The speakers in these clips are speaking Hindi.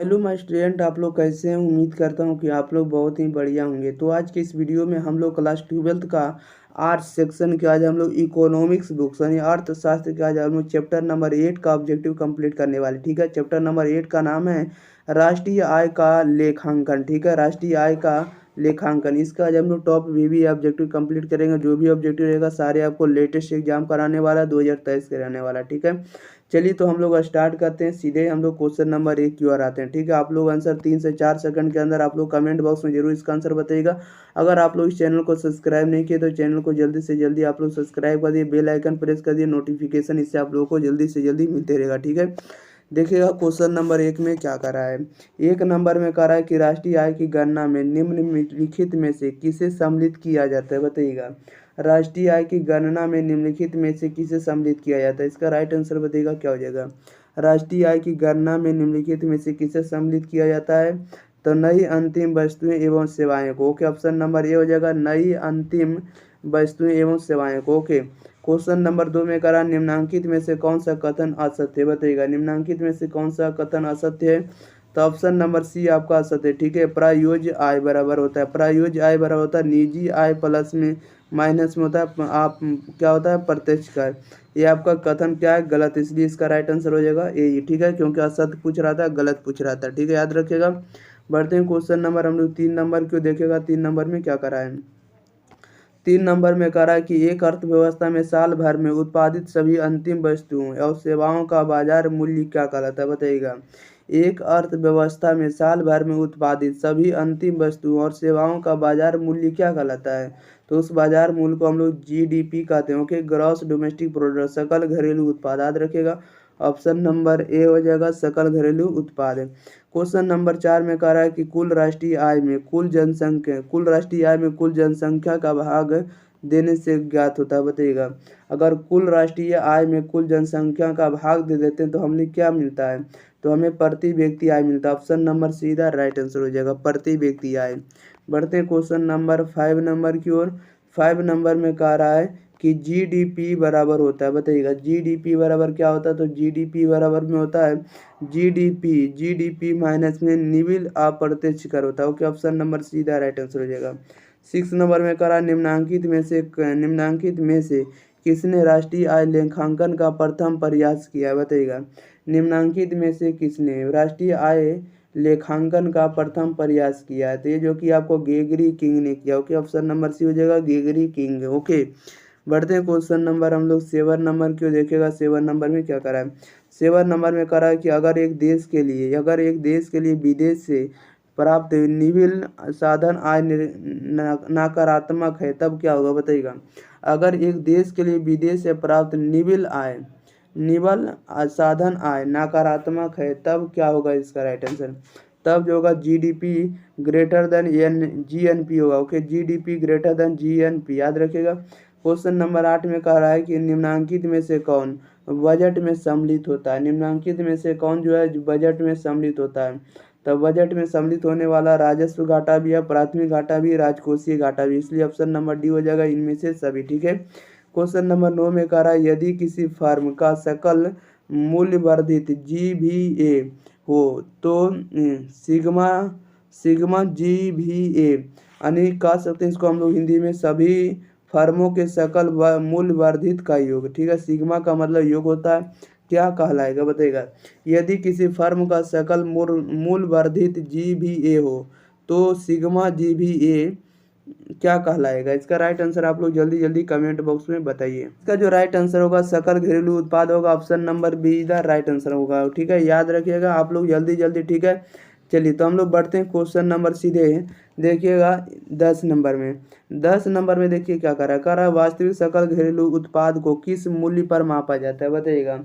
हेलो माय स्टूडेंट, आप लोग कैसे हैं। उम्मीद करता हूं कि आप लोग बहुत ही बढ़िया होंगे। तो आज के इस वीडियो में हम लोग क्लास 12th का आर्ट्स सेक्शन के आज हम लोग इकोनॉमिक्स बुक्स यानी अर्थशास्त्र के आज हम लोग चैप्टर नंबर 8 का ऑब्जेक्टिव कंप्लीट करने वाले। ठीक है, चैप्टर नंबर 8 का नाम है राष्ट्रीय आय का लेखांकन। ठीक है, राष्ट्रीय आय का लेखांकन, इसका आज हम लोग टॉप भी ऑब्जेक्टिव कंप्लीट करेंगे। जो भी ऑब्जेक्टिव रहेगा सारे आपको लेटेस्ट एग्जाम कराने वाला 2023 के रहने वाला। ठीक है, चलिए तो हम लोग स्टार्ट करते हैं। सीधे हम लोग क्वेश्चन नंबर 1 की ओर आते हैं। ठीक है, आप लोग आंसर 3 से 4 सेकंड के अंदर आप लोग कमेंट बॉक्स में जरूर इसका आंसर बताइएगा। अगर आप लोग इस चैनल को सब्सक्राइब नहीं किए तो चैनल को जल्दी से जल्दी आप लोग सब्सक्राइब कर दिए, बेल आइकन प्रेस कर दिए, नोटिफिकेशन इससे आप लोगों को जल्दी से जल्दी मिलते रहेगा। ठीक है, देखिएगा क्वेश्चन नंबर 1 में क्या करा है। 1 नंबर में करा है कि राष्ट्रीय आय की गणना में निम्नलिखित में से किसे सम्मिलित किया जाता है, बताइएगा। राष्ट्रीय आय की गणना में निम्नलिखित में से किसे सम्मिलित किया जाता है, इसका राइट आंसर बताइएगा क्या हो जाएगा। राष्ट्रीय आय की गणना में निम्नलिखित में से किसे सम्मिलित किया जाता है, तो नई अंतिम वस्तुएं एवं सेवाएं को। ओके, ऑप्शन नंबर ए हो जाएगा नई अंतिम वस्तुएं एवं सेवाएं को। ओके, क्वेश्चन नंबर 2 में करा निम्नांकित में से कौन सा कथन असत्य है, बताइएगा। निम्नांकित में से कौन सा कथन असत्य है, तो ऑप्शन नंबर सी आपका असत्य है। ठीक है, प्रायोज्य आय बराबर होता है, प्रायोज्य आय बराबर होता है निजी आय प्लस में माइनस में होता है आप क्या होता है प्रत्यक्ष कर। ये आपका कथन क्या है, गलत, इसलिए इसका राइट आंसर हो जाएगा ए। ठीक है, क्योंकि असत्य पूछ रहा था, गलत पूछ रहा था। ठीक है, याद रखिएगा। बढ़ते हैं क्वेश्चन नंबर हम लोग 3 नंबर क्यों देखेगा। 3 नंबर में क्या करा है। 3 नंबर में करा कि एक अर्थव्यवस्था में साल भर में उत्पादित सभी अंतिम वस्तुओं और सेवाओं का बाजार मूल्य क्या कहलाता है, बताइएगा। एक अर्थव्यवस्था में साल भर में उत्पादित सभी अंतिम वस्तुओं और सेवाओं का बाजार मूल्य क्या कहलाता है, तो उस बाजार मूल्य को हम लोग जीडीपी कहते हैं। ओके, ग्रॉस डोमेस्टिक प्रोडक्ट, सकल घरेलू उत्पाद, याद रखिएगा। ऑप्शन नंबर ए हो जाएगा सकल घरेलू उत्पाद। क्वेश्चन नंबर 4 में कह रहा है कि कुल राष्ट्रीय आय में कुल जनसंख्या का भाग देने से ज्ञात होता है, बताइएगा। अगर कुल राष्ट्रीय आय में कुल जनसंख्या का भाग दे देते हैं तो हमें क्या मिलता है, तो हमें प्रति व्यक्ति आय मिलता है। ऑप्शन नंबर सीधा राइट आंसर हो जाएगा, प्रति व्यक्ति आय। बढ़ते हैं क्वेश्चन नंबर 5 नंबर की ओर। 5 नंबर में कह रहा है कि जीडीपी बराबर होता है, बताइएगा। जीडीपी बराबर क्या होता है, तो जीडीपी बराबर में होता है जीडीपी माइनस में निविल अप्रत्यक्ष कर होता है। ओके, ऑप्शन नंबर सीधा राइट आंसर हो जाएगा। 6 नंबर में करा निम्नांकित में से किसने राष्ट्रीय आय लेखांकन का प्रथम प्रयास किया है, बताइएगा। निम्नांकित में से किसने राष्ट्रीय आय लेखांकन का प्रथम प्रयास किया है, तो ये जो कि आपको गेगरी किंग ने किया। ओके, ऑप्शन नंबर सी हो जाएगा गेगरी किंग। ओके, बढ़ते हैं क्वेश्चन नंबर हम लोग 7 नंबर क्यों देखेगा। 7 नंबर में क्या करा है। 7 नंबर में करा है कि अगर एक देश के लिए विदेश से प्राप्त निविल साधन आय नकारात्मक है तब क्या होगा, बताइएगा। अगर एक देश के लिए विदेश से प्राप्त निवल साधन आय नकारात्मक है तब क्या होगा, इसका राइट आंसर तब जो होगा जीडीपी ग्रेटर देन जीएनपी होगा। Okay, GDP greater than GNP, याद रखिएगा। क्वेश्चन नंबर 8 में कह रहा है कि निम्नांकित में से कौन बजट में सम्मिलित होता है। निम्नांकित में से कौन जो है बजट में सम्मिलित होता है, तब बजट में सम्मिलित होने वाला राजस्व घाटा भी है, प्राथमिक घाटा भी, राजकोषीय घाटा भी, इसलिए ऑप्शन नंबर डी हो जाएगा इनमें से सभी। ठीक है, क्वेश्चन नंबर 9 में कह रहा है यदि किसी फर्म का सकल मूल्य वर्धित जीवीए हो तो सिग्मा सिग्मा जीवीए यानी कह सकते हैं इसको हम लोग हिंदी में सभी फर्मों के सकल मूल्य वर्धित का योग। ठीक है, सिग्मा का मतलब योग होता है, क्या कहलाएगा, बताइएगा। यदि किसी फर्म का सकल मूल्य वर्धित जीवीए हो तो सिग्मा जीवीए क्या कहलाएगा, इसका राइट आंसर आप लोग जल्दी जल्दी कमेंट बॉक्स में बताइए। इसका जो राइट आंसर होगा सकल घरेलू उत्पाद होगा, ऑप्शन नंबर बी इधर राइट आंसर होगा। ठीक है, याद रखिएगा आप लोग जल्दी जल्दी। ठीक है, चलिए तो हम लोग बढ़ते हैं क्वेश्चन नंबर सीधे देखिएगा 10 नंबर में। 10 नंबर में देखिए क्या कह रहा है वास्तविक सकल घरेलू उत्पाद को किस मूल्य पर मापा जाता है, बताइएगा।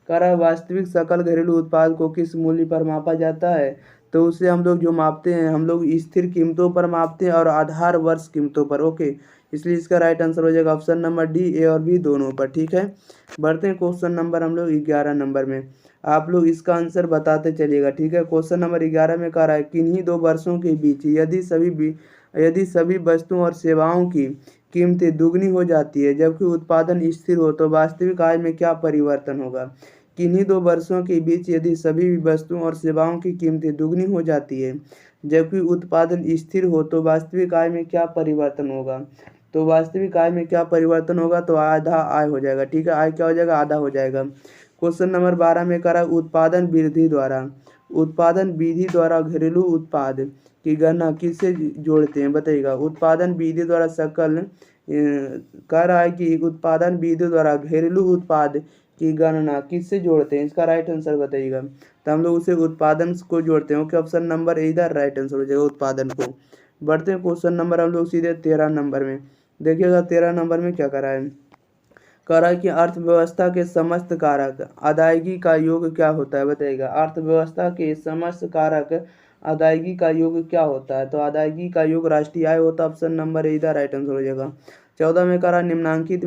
कह रहा है वास्तविक सकल घरेलू उत्पाद को किस मूल्य पर मापा जाता है, तो उसे हम लोग जो मापते हैं हम लोग स्थिर कीमतों पर मापते हैं और आधार वर्ष कीमतों पर। ओके, इसलिए इसका राइट आंसर हो जाएगा ऑप्शन नंबर डी, ए और बी दोनों पर। ठीक है, बढ़ते हैं क्वेश्चन नंबर हम लोग 11 नंबर में। आप लोग इसका आंसर बताते चलिएगा। ठीक है, क्वेश्चन नंबर 11 में कह रहा है किन्हीं दो वर्षों के बीच यदि सभी वस्तुओं और सेवाओं की कीमतें दुगनी हो जाती है जबकि उत्पादन स्थिर हो तो वास्तविक आय में क्या परिवर्तन होगा। किन्हीं दो वर्षों के बीच यदि सभी वस्तुओं और सेवाओं की कीमतें दुगनी हो जाती है जबकि उत्पादन स्थिर हो तो वास्तविक आय में क्या परिवर्तन होगा। तो वास्तविक आय में क्या परिवर्तन होगा, तो आधा आय हो जाएगा। ठीक है, आय क्या हो जाएगा, आधा हो जाएगा। क्वेश्चन नंबर 12 में करा उत्पादन विधि द्वारा घरेलू उत्पाद की गणना किससे जोड़ते हैं, बताइएगा। उत्पादन विधि द्वारा कह रहा है कि उत्पादन विधि द्वारा घरेलू उत्पाद की गणना किससे जोड़ते हैं, इसका राइट आंसर बताइएगा। तो हम लोग उसे उत्पादन को जोड़ते हैं। ओके, ऑप्शन नंबर ए इधर राइट आंसर हो जाएगा, उत्पादन को। बढ़ते हैं क्वेश्चन नंबर हम लोग सीधे 13 नंबर में। देखिएगा 13 नंबर में क्या करा है, कह रहा है कि अर्थव्यवस्था के समस्त कारक अदायगी का योग क्या होता है, बताइएगा। अर्थव्यवस्था के समस्त कारक अदायगी का योग क्या होता है, तो अदायगी का योग राष्ट्रीय आय होता है। ऑप्शन नंबर ए इधर राइट आंसर हो जाएगा। 14 में करा निम्नलिखित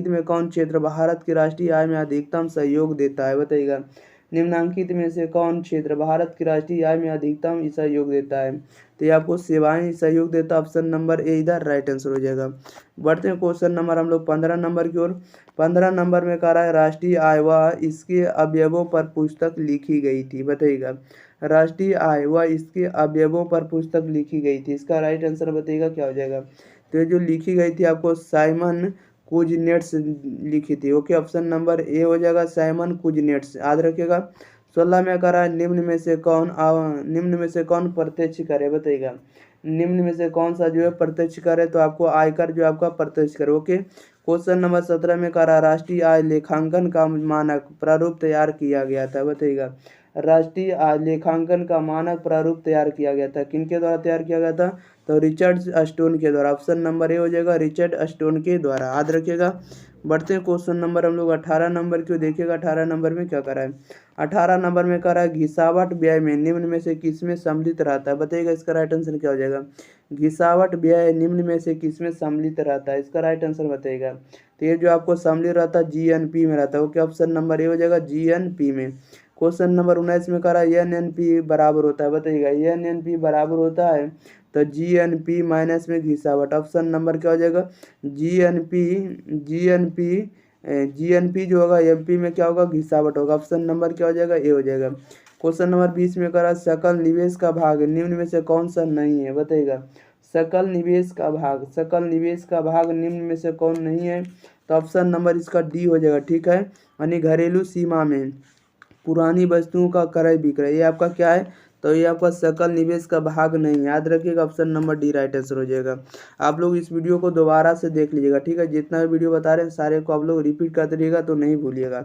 में कौन क्षेत्र भारत की राष्ट्रीय आय में अधिकतम सहयोग देता है, बताइएगा। निम्नलिखित में से कौन क्षेत्र भारत की राष्ट्रीय आय में अधिकतम सहयोग देता है, तो ये आपको सेवाएं सहयोग देता है। ऑप्शन नंबर ए इधर राइट आंसर हो जाएगा। बढ़ते हैं क्वेश्चन नंबर हम लोग 15 नंबर की ओर। 15 नंबर में कह रहा है राष्ट्रीय आय व इसके अवयवों पर पुस्तक लिखी गई थी, बताइएगा। राष्ट्रीय आय व इसके अवयवों पर पुस्तक लिखी गई थी, इसका राइट आंसर बताइएगा क्या हो जाएगा। तो ये जो लिखी गई थी आपको साइमन कुजनेट्स लिखी थी। ओके, ऑप्शन नंबर ए हो जाएगा, साइमन कुजनेट्स, याद रखिएगा। 16 में कह रहा है निम्न में से कौन प्रत्यक्ष कर है, बताइएगा। निम्न में से कौन सा जो है प्रत्यक्ष कर है, तो आपको आयकर जो आपका प्रत्यक्ष कर। ओके, क्वेश्चन नंबर 17 में कह रहा राष्ट्रीय आय लेखांकन का मानक प्रारूप तैयार किया गया था, बताइएगा। राष्ट्रीय आय लेखांकन का मानक प्रारूप तैयार किया गया था, किनके द्वारा तैयार किया गया था, तो रिचर्ड स्टोन के द्वारा। ऑप्शन नंबर ए हो जाएगा, रिचर्ड स्टोन के द्वारा, याद रखिएगा। बढ़ते हैं क्वेश्चन नंबर हम लोग 18 नंबर क्यों, देखिएगा 18 नंबर में क्या करा है। 18 नंबर में कह रहा है घिसावट व्यय में निम्न में से किसमें सम्मिलित रहता है, बताइएगा। इसका राइट आंसर क्या हो जाएगा। घिसावट व्यय निम्न में से किसमें सम्मिलित रहता है, इसका राइट आंसर बताइएगा। तो ये जो आपको सम्मिलित रहता है जीएनपी में रहता है। ओके, ऑप्शन नंबर ए हो जाएगा, जीएनपी में। क्वेश्चन नंबर 19 में कह रहा है एनएनपी बराबर होता है, बताइएगा। एनएनपी बराबर होता है तो जीएनपी माइनस में घिसावट। ऑप्शन नंबर क्या हो जाएगा, जीएनपी जो होगा एमपी में क्या होगा, घिसावट होगा। ऑप्शन नंबर क्या हो जाएगा, ए हो जाएगा। क्वेश्चन नंबर 20 में करा सकल निवेश का भाग निम्न में से कौन सा नहीं है, बताइएगा। सकल निवेश का भाग निम्न में से कौन नहीं है, तो ऑप्शन नंबर इसका डी हो जाएगा। ठीक है, यानी घरेलू सीमा में पुरानी वस्तुओं का क्रय विक्रय, ये आपका क्या है, तो ये आपका सकल निवेश का भाग नहीं, याद रखिएगा। Option number D right answer हो जाएगा। आप लोग इस वीडियो को दोबारा से देख लीजिएगा, ठीक है। जितना भी वीडियो बता रहे हैं सारे को आप लोग रिपीट करते रहिएगा, तो नहीं भूलिएगा।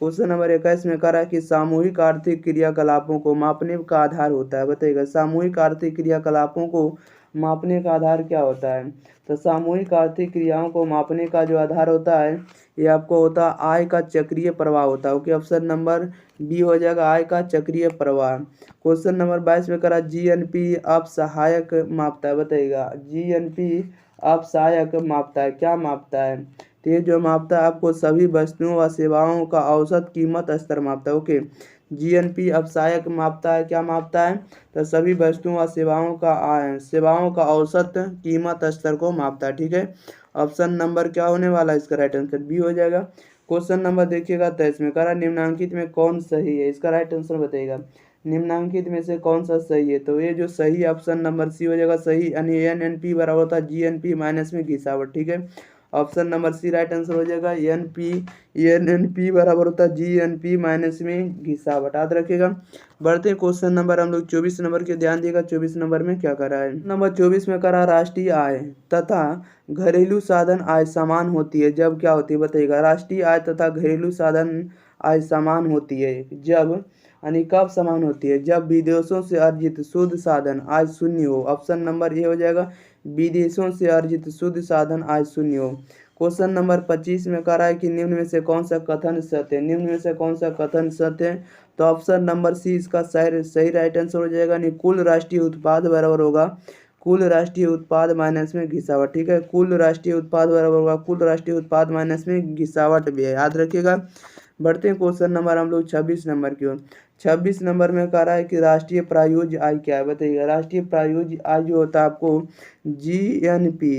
क्वेश्चन नंबर 21 में कह रहा है कि सामूहिक आर्थिक क्रियाकलापों को मापने का आधार होता है, बताइएगा। सामूहिक आर्थिक क्रियाकलापों को मापने का आधार क्या होता है, तो सामूहिक आर्थिक क्रियाओं को मापने का जो आधार होता है ये आपको होता है आय का चक्रीय प्रवाह होता है। ओके, ऑप्शन नंबर बी हो जाएगा, आय का चक्रीय प्रवाह। क्वेश्चन नंबर 22 में करा जीएनपी आप सहायक मापता है, बताइएगा। जीएनपी आप सहायक मापता है, क्या मापता है, तो ये जो मापता है आपको सभी वस्तुओं व सेवाओं का औसत कीमत स्तर मापता है। ओके, जीएनपी अब सहायक मापता है, क्या मापता है, तो सभी वस्तुओं व सेवाओं का औसत कीमत स्तर को मापता है। ठीक है, ऑप्शन नंबर क्या होने वाला है, इसका राइट आंसर बी हो जाएगा। क्वेश्चन नंबर देखिएगा 23 में कह रहा निम्नलिखित में कौन सही है, इसका राइट आंसर बताइएगा। निम्नलिखित में से कौन सा सही है, तो ये जो सही ऑप्शन नंबर सी हो जाएगा, सही यानी एनएनपी बराबर होता है जीएनपी माइनस में घिसावट। ठीक है, option number C right answer हो जाएगा। एनएनपी बराबर होता है जीएनपी माइनस में घिसावट, याद रखिएगा। बढ़ते हैं क्वेश्चन नंबर हम लोग 24 नंबर के, ध्यान दिएगा 24 नंबर में क्या कर रहा है। नंबर 24 में कर रहा राष्ट्रीय आय तथा घरेलू साधन आय समान होती है जब क्या होती है, बताइएगा। राष्ट्रीय आय तथा घरेलू साधन आय समान होती है जब, यानी कब समान होती है, जब विदेशों से अर्जित शुद्ध साधन आय शून्य हो। ऑप्शन नंबर ए हो जाएगा, विदेशों से अर्जित शुद्ध साधन आय शून्य हो। क्वेश्चन नंबर 25 में कह रहा है कि निम्न में से कौन सा कथन सत्य है, निम्न में से कौन सा कथन सत्य है, तो ऑप्शन नंबर सी इसका सही राइट आंसर हो जाएगा। यानी कुल राष्ट्रीय उत्पाद बराबर होगा कुल राष्ट्रीय उत्पाद माइनस में घिसावट। ठीक है, कुल राष्ट्रीय उत्पाद बराबर होगा कुल राष्ट्रीय उत्पाद माइनस में घिसावट भी है, याद रखिएगा। बढ़ते हैं क्वेश्चन नंबर हम लोग 26 नंबर की ओर। 26 नंबर में कह रहा है कि राष्ट्रीय प्रायोज्य आय क्या है, बताइएगा। राष्ट्रीय प्रायोज्य आय जो होता है आपको जीएनपी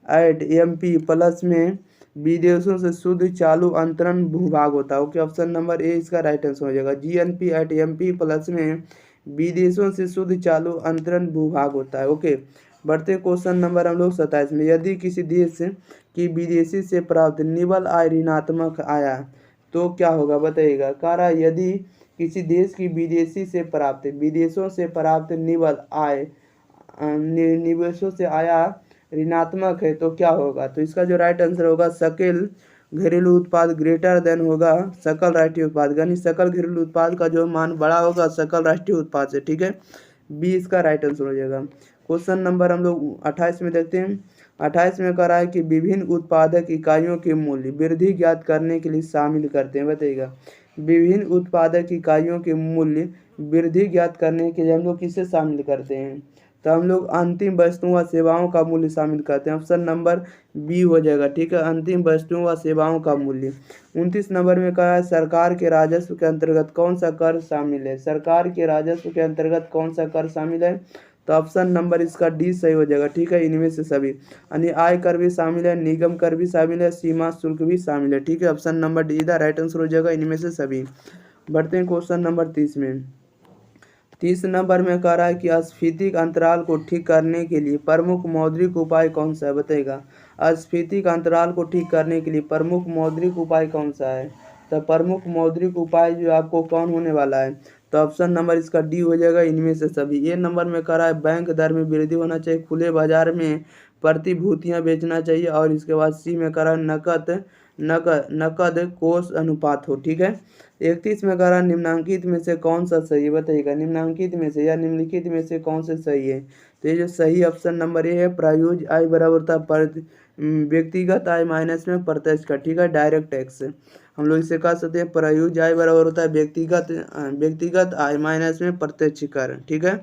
एट एमपी प्लस में विदेशों से शुद्ध चालू अंतरण भूभाग होता है। ओके, ऑप्शन नंबर ए इसका राइट आंसर हो जाएगा। जीएनपी एट एमपी प्लस में विदेशों से शुद्ध चालू अंतरण भूभाग होता है। ओके, बढ़ते क्वेश्चन नंबर हम लोग 27 में। यदि किसी देश की विदेशी से प्राप्त निवल आय ऋणात्मक आया तो क्या होगा बताइएगा। कह रहा है यदि किसी देश की विदेशों से प्राप्त निवल आय निवेशों से आया ऋणात्मक है तो क्या होगा। तो इसका जो राइट आंसर होगा सकल घरेलू उत्पाद ग्रेटर देन होगा सकल राष्ट्रीय उत्पाद, यानी सकल घरेलू उत्पाद का जो मान बड़ा होगा सकल राष्ट्रीय उत्पाद से। ठीक है, बी इसका राइट आंसर हो जाएगा। क्वेश्चन नंबर हम लोग 28 में देखते हैं। 28 में कह रहा है कि विभिन्न उत्पादक इकाइयों के मूल्य वृद्धि ज्ञात करने के लिए शामिल करते हैं। बताइएगा, विभिन्न उत्पादक इकाइयों के मूल्य वृद्धि ज्ञात करने के लिए हम लोग किसे शामिल करते हैं। तो हम लोग अंतिम वस्तुओं व सेवाओं का मूल्य शामिल करते हैं। ऑप्शन नंबर बी हो जाएगा। ठीक है, अंतिम वस्तुओं व सेवाओं का मूल्य। 29 नंबर में कहा है सरकार के राजस्व के अंतर्गत कौन सा कर शामिल है। सरकार के राजस्व के अंतर्गत कौन सा कर शामिल है। तो ऑप्शन नंबर इसका डी सही हो जाएगा। ठीक है, इनमें से सभी, यानी आय कर भी शामिल है, निगम कर भी शामिल है, सीमा शुल्क भी शामिल है। ठीक है, option number D the right answer हो जाएगा, इनमें से सभी। बढ़ते हैं क्वेश्चन नंबर 30 में। 30 नंबर में कह रहा है कि अस्फीति अंतराल को ठीक करने के लिए प्रमुख मौद्रिक उपाय कौन सा है। बताइएगा, अस्फीति अंतराल को ठीक करने के लिए प्रमुख मौद्रिक उपाय कौन सा है। तो प्रमुख मौद्रिक उपाय जो आपको कौन होने वाला है। तो ऑप्शन नंबर इसका डी हो जाएगा, इनमें से सभी। ए नंबर में कह रहा है बैंक दर में वृद्धि होना चाहिए, खुले बाजार में प्रतिभूतियां बेचना चाहिए, और इसके बाद सी में कह रहा है नकद कोष अनुपात हो। ठीक है, 31 में कह रहा है निम्नलिखित में से कौन सा सही है। बताइएगा, निम्नलिखित में से या निम्नलिखित में से कौन सा सही है। तो ये जो सही ऑप्शन नंबर ए है, प्रायोज्य आय बराबर होता है व्यक्तिगत आय माइनस में प्रत्यक्ष कर। ठीक है, डायरेक्ट टैक्स हम लोग इसे कह सकते हैं प्रायोज्य आय बराबर होता है व्यक्तिगत आय माइनस में प्रत्यक्ष कर। ठीक है,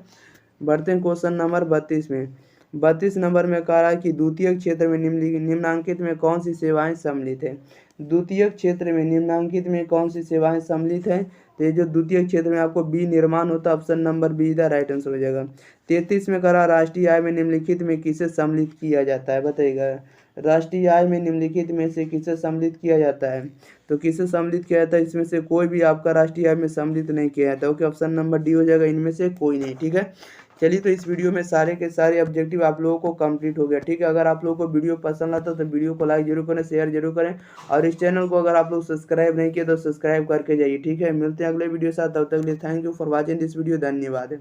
बढ़ते हैं क्वेश्चन नंबर 32 में। 32 नंबर में कह रहा है कि द्वितीय क्षेत्र में निम्नांकित में कौन सी सेवाएं सम्मिलित है। द्वितीय क्षेत्र में निम्नांकित में कौन सी सेवाएं सम्मिलित है। तो ये जो द्वितीय क्षेत्र में आपको बी निर्माण होता है, option number be the right answer हो जाएगा। 33 में कह रहा राष्ट्रीय आय में निम्नलिखित में किसे सम्मिलित किया जाता है। बताइएगा, राष्ट्रीय आय में निम्नलिखित में से किसे सम्मिलित किया जाता है। तो किसे सम्मिलित किया जाता है, इसमें से कोई भी आपका राष्ट्रीय आय में सम्मिलित नहीं किया जाता है। ओके, ऑप्शन नंबर डी हो जाएगा, इनमें से कोई नहीं। ठीक है, चलिए तो इस वीडियो में सारे के सारे ऑब्जेक्टिव आप लोगों को कंप्लीट हो गया। ठीक है, अगर आप लोगों को वीडियो पसंद आता तो वीडियो को लाइक जरूर करें, शेयर जरूर करें, और इस चैनल को अगर आप लोग सब्सक्राइब नहीं किए तो सब्सक्राइब करके जाइए। ठीक है, मिलते हैं अगले वीडियो के साथ, तब तक के लिए thank you for watching this video. धन्यवाद।